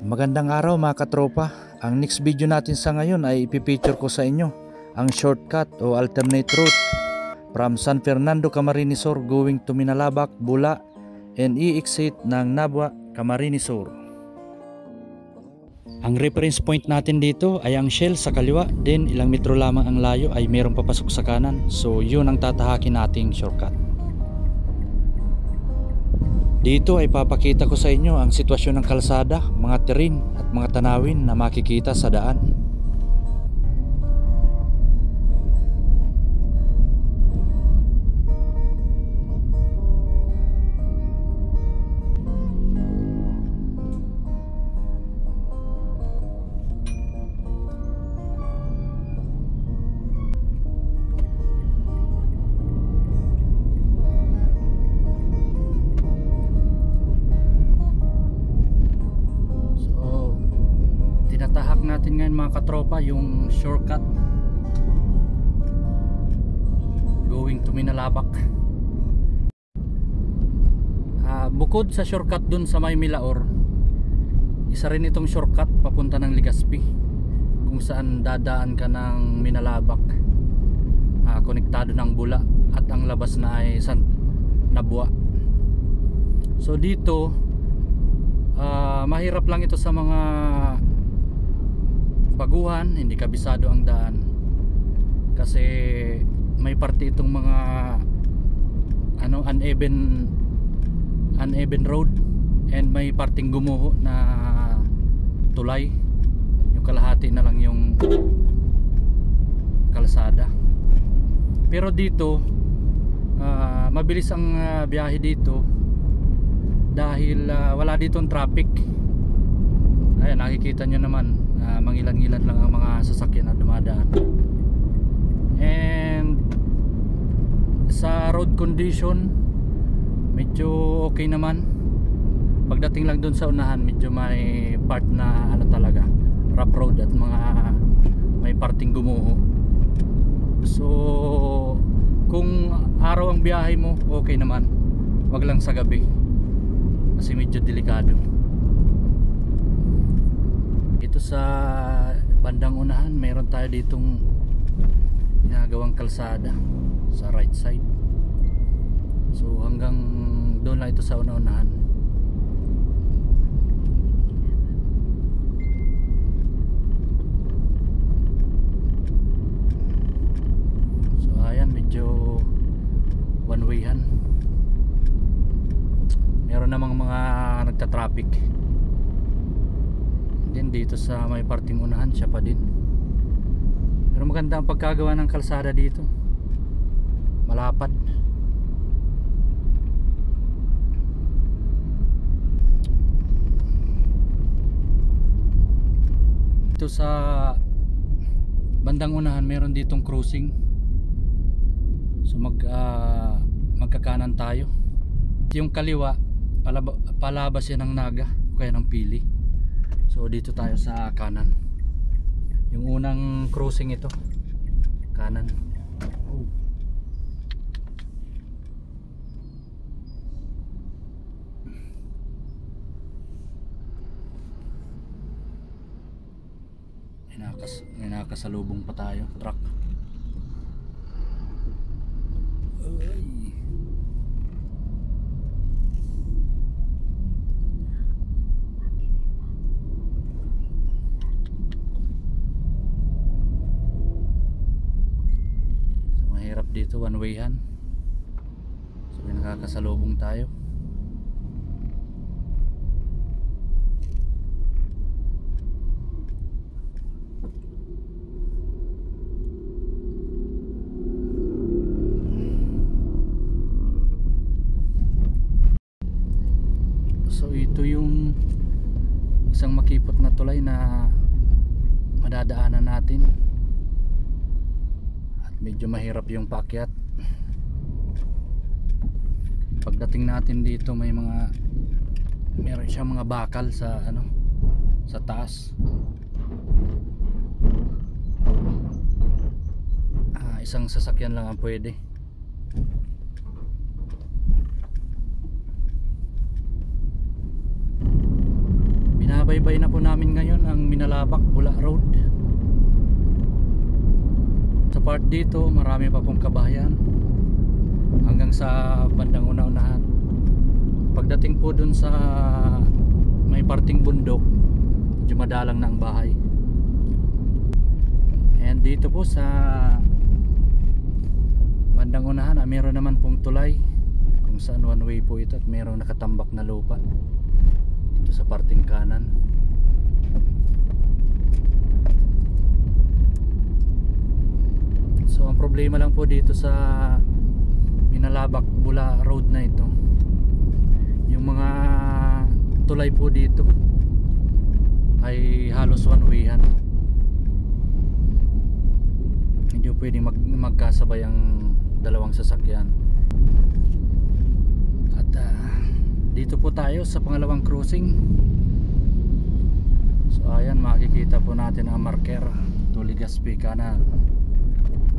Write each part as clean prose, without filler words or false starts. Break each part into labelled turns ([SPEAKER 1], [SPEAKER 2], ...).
[SPEAKER 1] Magandang araw mga katropa. Ang next video natin sa ngayon ay ipipicture ko sa inyo ang shortcut o alternate route from San Fernando, Camarines Sur going to Minalabak, Bula and i-exit ng Nabwa, Camarines Sur. Ang reference point natin dito ay ang Shell sa kaliwa, then ilang metro lamang ang layo ay mayroong papasok sa kanan. So yun ang tatahakin nating shortcut. Dito ay papakita ko sa inyo ang sitwasyon ng kalsada, mga terrain at mga tanawin na makikita sa daan. Tinatahak natin ngayon mga katropa yung shortcut going to Minalabak. Bukod sa shortcut dun sa may Milaor, isa rin itong shortcut papunta ng Legazpi kung saan dadaan ka ng Minalabak, konektado ng Bula at ang labas na ay Nabwa. So dito mahirap lang ito sa mga baguhan, hindi kabisado ang daan kasi may parte itong mga uneven road and may parting gumuho na tulay, yung kalahati na lang yung kalsada. Pero dito mabilis ang biyahe dito dahil wala ditong traffic. Ayan, nakikita nyo naman, mangilan-ngilan lang ang mga sasakyan na dumadaan. And sa road condition medyo okay naman. Pagdating lang dun sa unahan, medyo may part na talaga rough road at may parting gumuho. So kung araw ang biyahe mo, okay naman. Wag lang sa gabi kasi medyo delikado. Ito sa bandang unahan, mayroon tayo ditong ginagawang kalsada sa right side. So hanggang doon lang ito sa una-unahan. So ayan, medyo one way-han. Meron namang mga nagta-traffic. Din dito sa may parting unahan, siya pa din. Pero maganda ang pagkagawa ng kalsada dito, malapad. Ito sa bandang unahan, meron ditong crossing. So magkakanan tayo. Yung kaliwa palabas yan ng Naga o kaya ng Pili. So dito tayo sa kanan. Yung unang crossing ito, kanan. Oh. May nakasalubong pa tayo, truck. Ay. Dito one way-han. So may nakakasalubong tayo. So ito yung isang makipot na tulay na madadaanan natin. Medyo mahirap yung paakyat. Pagdating natin dito meron siyang mga bakal sa sa taas. Isang sasakyan lang ang pwede. Binabaybay na po namin ngayon ang Minalabak Bula Road. Sa part dito marami pa pong kabahayan hanggang sa bandang una-unahan. Pagdating po dun sa may parting bundok, medyo madalang na ang bahay. And dito po sa bandang unahan, meron naman pong tulay kung saan one way po ito at merong nakatambak na lupa dito sa parting kanan. So ang problema lang po dito sa Minalabak Bula Road na ito, yung mga tulay po dito ay halos one wayan. Hindi pwedeng magkasabay ang dalawang sasakyan. At dito po tayo sa pangalawang crossing. So ayan, makikita po natin ang marker Tuligaspi kanan.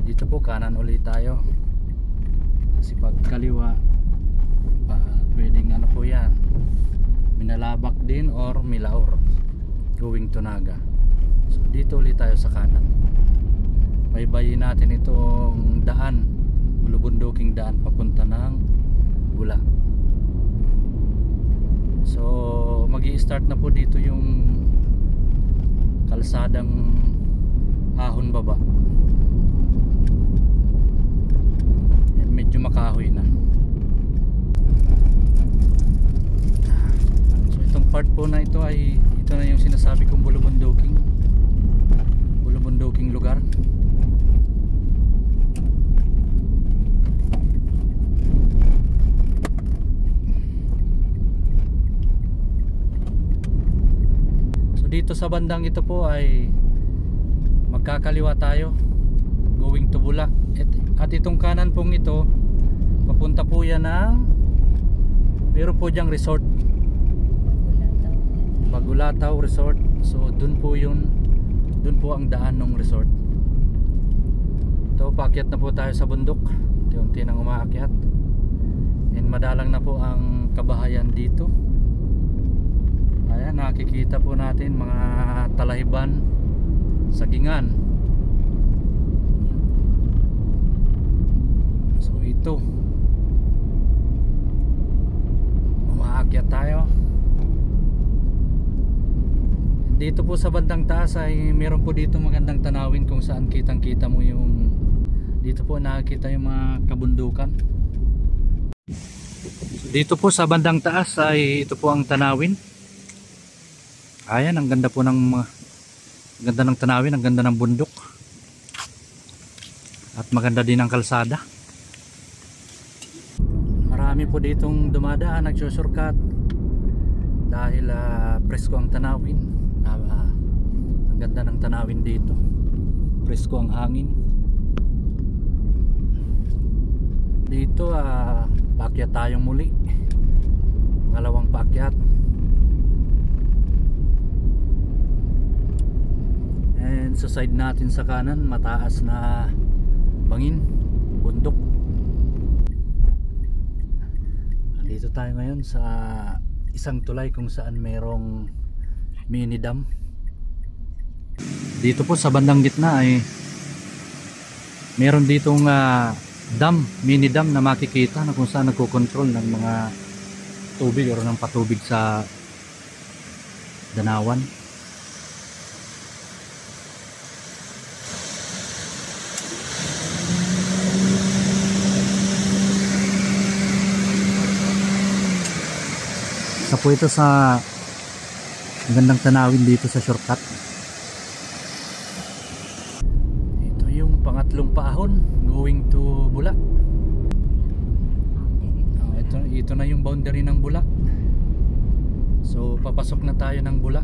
[SPEAKER 1] Dito po kanan ulit tayo. Kasi pag kaliwa pwedeng ano po yan, Minalabak din or Milaor going to Naga. So dito ulit tayo sa kanan. Baybayin natin itong daan, bulubunduking daan papunta ng Bula. So magi-start na po dito yung kalsadang Ahon Baba. Yan, medyo makahoy na. So itong part po na ito ay ito na yung sinasabi kong bulubunduking lugar. Dito sa bandang ito po ay magkakaliwa tayo going to Bula, at itong kanan pong ito papunta po yan ng meron po diyang resort, Bagulataw Resort. So dun po yun, dun po ang daan ng resort. Ito, paakyat na po tayo sa bundok, unti-unti nang umaakyat, and madalang na po ang kabahayan dito. Ayan, nakikita po natin mga talahiban, sagingan. So ito, umaakyat tayo. Dito po sa bandang taas ay meron po dito magandang tanawin kung saan kitang kita mo yung, dito po nakikita yung mga kabundukan. So dito po sa bandang taas ay ito po ang tanawin. Ayan, ang ganda po ng ganda ng tanawin, ang ganda ng bundok. At maganda din ang kalsada. Marami po ditong dumadaan, nagsusurkat dahil presko ang tanawin. Ang ganda ng tanawin dito. Presko ang hangin. Dito paakyat tayong muli. Pangalawang paakyat. And sa side natin sa kanan, mataas na bangin, bundok. Dito tayo ngayon sa isang tulay kung saan merong mini dam. Dito po sa bandang gitna ay meron ditong dam, mini dam na makikita na kung saan nagkokontrol ng mga tubig o ng patubig sa Danawan. Isa po ito sa magandang tanawin dito sa shortcut. Ito yung pangatlong paahon going to Bula. Ito na yung boundary ng Bula. So papasok na tayo ng Bula,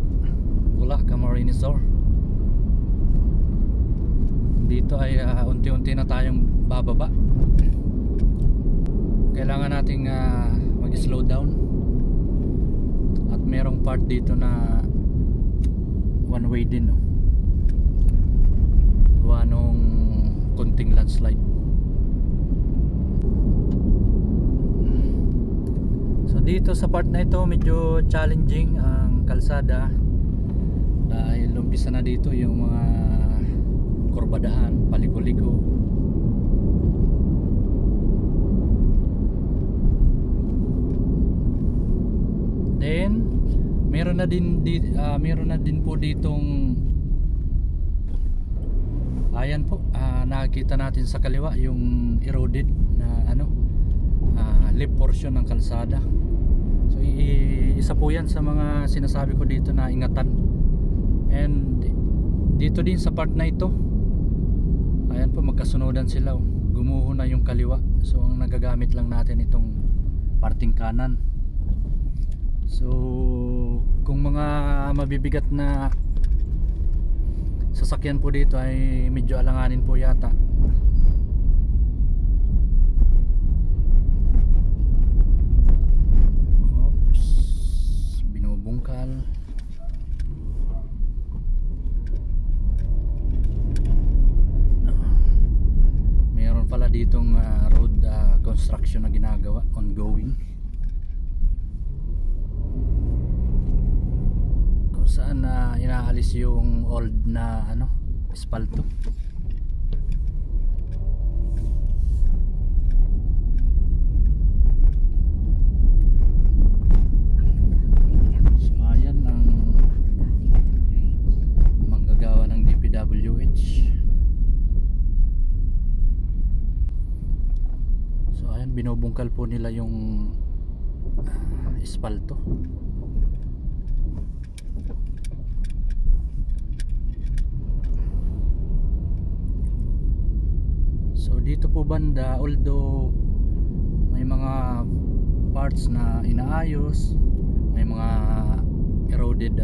[SPEAKER 1] Camarines Sur. Dito ay unti-unti na tayong bababa. Kailangan nating mag-slow down. At merong part dito na one way din, no? Gawa nung konting landslide. So dito sa part na ito medyo challenging ang kalsada dahil umpisa na dito yung mga kurbadahan, paliko-liko. Then meron na din po ditong ayan po, nakikita natin sa kaliwa yung eroded na lip portion ng kalsada. So isa po yan sa mga sinasabi ko dito na ingatan. And dito din sa part na ito, ayan po, magkasunodan sila, oh. Gumuho na yung kaliwa. So ang nagagamit lang natin itong parting kanan. So kung mga mabibigat na sasakyan po dito ay medyo alanganin po yata. Oops, binubungkal. Meron pala ditong road construction na ginagawa, ongoing. Saan inaalis yung old na espalto. So ayan ang manggagawa ng DPWH. So ayan, binubungkal po nila yung espalto. So dito po banda, although may mga parts na inaayos, may mga eroded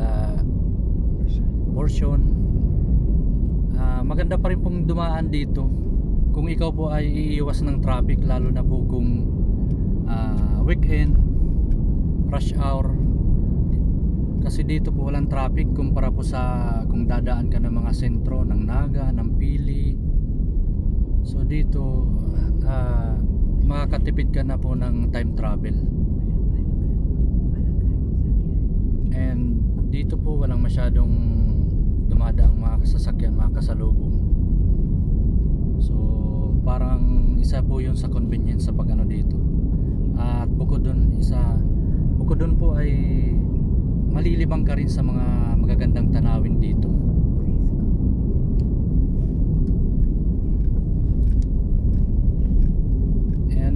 [SPEAKER 1] portion, maganda pa rin pong dumaan dito kung ikaw po ay iiwas ng traffic, lalo na po kung weekend, rush hour. Kasi dito po walang traffic kumpara po sa kung dadaan ka ng mga sentro ng Naga, ng Pili. So dito makakatipid ka na po ng time travel. And dito po walang masyadong dumadaang mga sasakyan, mga kasalubong. So parang isa po yun sa convenience sa dito. At bukod dun po ay malilibang ka rin sa mga magagandang tanawin dito.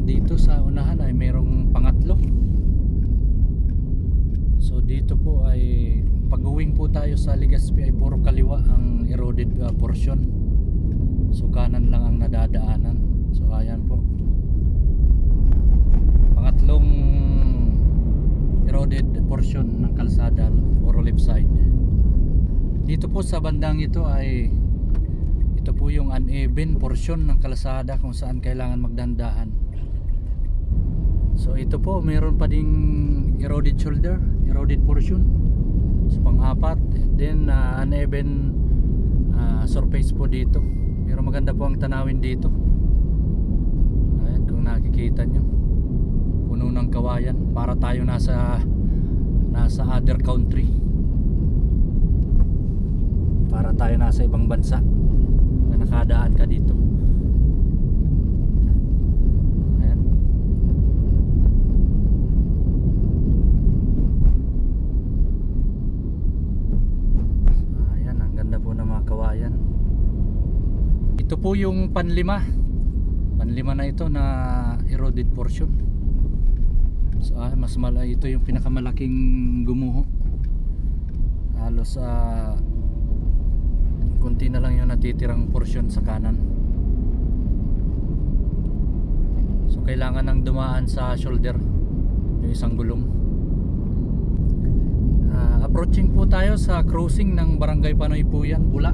[SPEAKER 1] Dito sa unahan ay mayroong pangatlo. So dito po ay pag-uwing po tayo sa Legazpi ay puro kaliwa ang eroded portion. So kanan lang ang nadadaanan. So ayan po, pangatlong eroded portion ng kalsada or left side. Dito po sa bandang ito po yung uneven portion ng kalsada kung saan kailangan magdandahan. So ito po, mayroon pa ding eroded shoulder, eroded portion. So pang-apat, then uneven surface po dito. Pero maganda po ang tanawin dito. Ayan, kung nakikita nyo, puno ng kawayan. Para tayo nasa other country. Para tayo nasa ibang bansa na nakadaan ka dito. Kawayan. Ito po yung panlima na ito na eroded portion. So mas ito yung pinakamalaking gumuho. Halos kunti na lang yung natitirang portion sa kanan. So kailangan nang dumaan sa shoulder yung isang gulong. Approaching po tayo sa crossing ng Barangay Panoy po yan, Bula.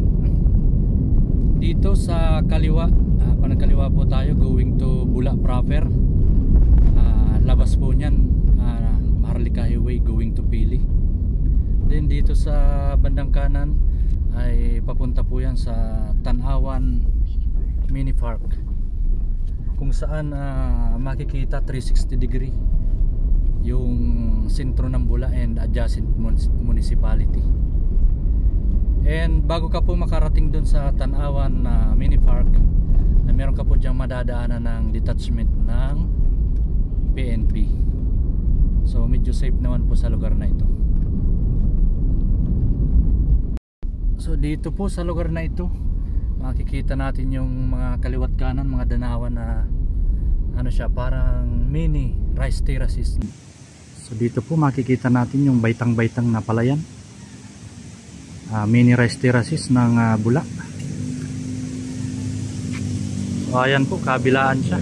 [SPEAKER 1] Dito sa kaliwa, panagkaliwa po tayo going to Bula proper. Labas po niyan, Maharlika Highway going to Pili. Then dito sa bandang kanan ay papunta po yan sa Tanawan Mini Park, kung saan makikita 360 degree yung sentro ng Bula and adjacent municipality. And bago ka po makarating dun sa Tanawan na mini park, meron ka po diyang madadaanan ng detachment ng PNP. So medyo safe naman po sa lugar na ito. So dito po sa lugar na ito, makikita natin yung mga kaliwat kanan, mga danawan na ano siya, parang mini rice terraces. So dito po makikita natin yung baitang-baitang na palayan, mini rice terraces ng Bula. So ayan po, kabilaan siya.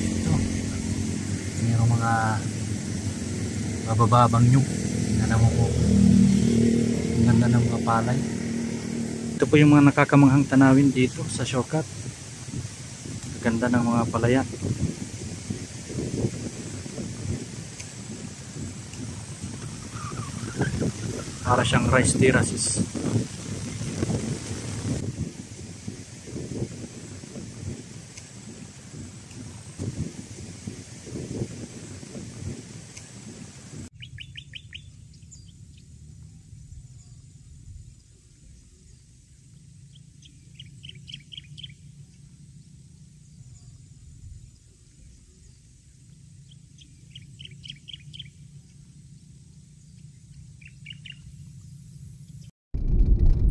[SPEAKER 1] Ito, mayroong mga bababang nyug na namuko. Ang ganda ng mga palay. Ito po yung mga nakakamanghang tanawin dito sa shortcut. Ganda ng mga palayan. Para siyang rice terraces.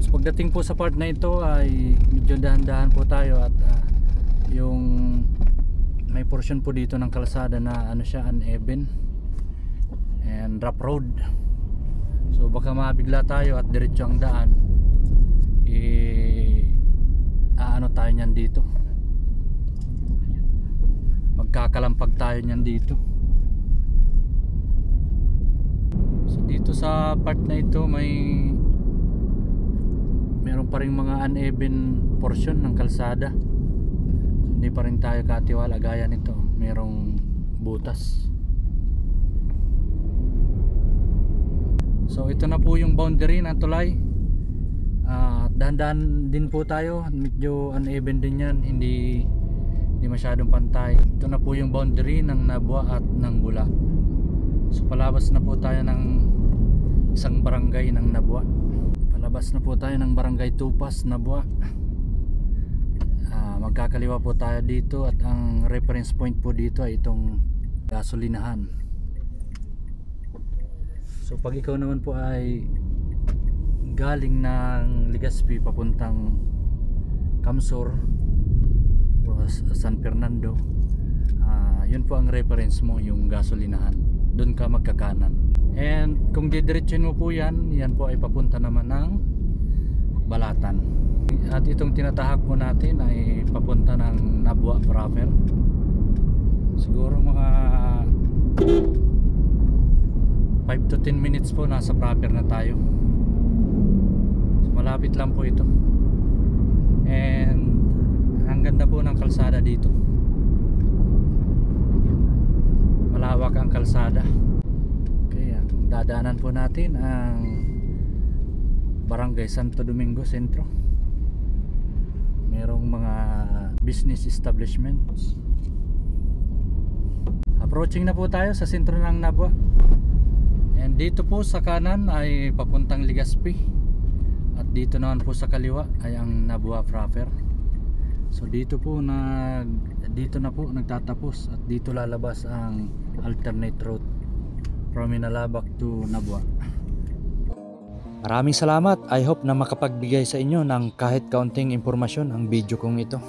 [SPEAKER 1] Pagdating po sa part na ito ay medyo dahan-dahan po tayo at yung may portion po dito ng kalsada na ano siya, uneven and rough road. So baka mabigla tayo at diretso ang daan, ano tayo niyan dito, magkakalampag tayo niyan dito. So dito sa part na ito meron pa rin mga uneven portion ng kalsada. Hindi pa rin tayo katiwala gaya nito, merong butas. So ito na po yung boundary ng tulay. Dahan-dahan din po tayo, medyo uneven din yan, hindi masyadong pantay. Ito na po yung boundary ng Nabua at ng Bula. So palabas na po tayo ng isang barangay ng Nabua. Palabas na po tayo ng barangay Tupas, Nabua. Magkakaliwa po tayo dito at ang reference point po dito ay itong gasolinahan. So pag ikaw naman po ay galing ng Legazpi papuntang Kamsur o San Fernando, yun po ang reference mo, yung gasolinahan. Doon ka magkakanan. And kung didiretsin mo po yan po ay papunta naman ng Balatan. At itong tinatahak po natin ay papunta ng Nabua proper. Siguro mga 5 to 10 minutes po nasa proper na tayo. So, malapit lang po ito. And ang ganda po ng kalsada dito. Malawak ang kalsada. Dadaanan po natin ang Barangay Santo Domingo Sentro. Merong mga business establishments. Approaching na po tayo sa sentro ng Nabua. And dito po sa kanan ay papuntang Legazpi. At dito naman po sa kaliwa ay ang Nabua proper. So dito na po nagtatapos at dito lalabas ang alternate route from Inalabak to Nabua. Maraming salamat. I hope na makapagbigay sa inyo ng kahit kaunting impormasyon ang video kong ito.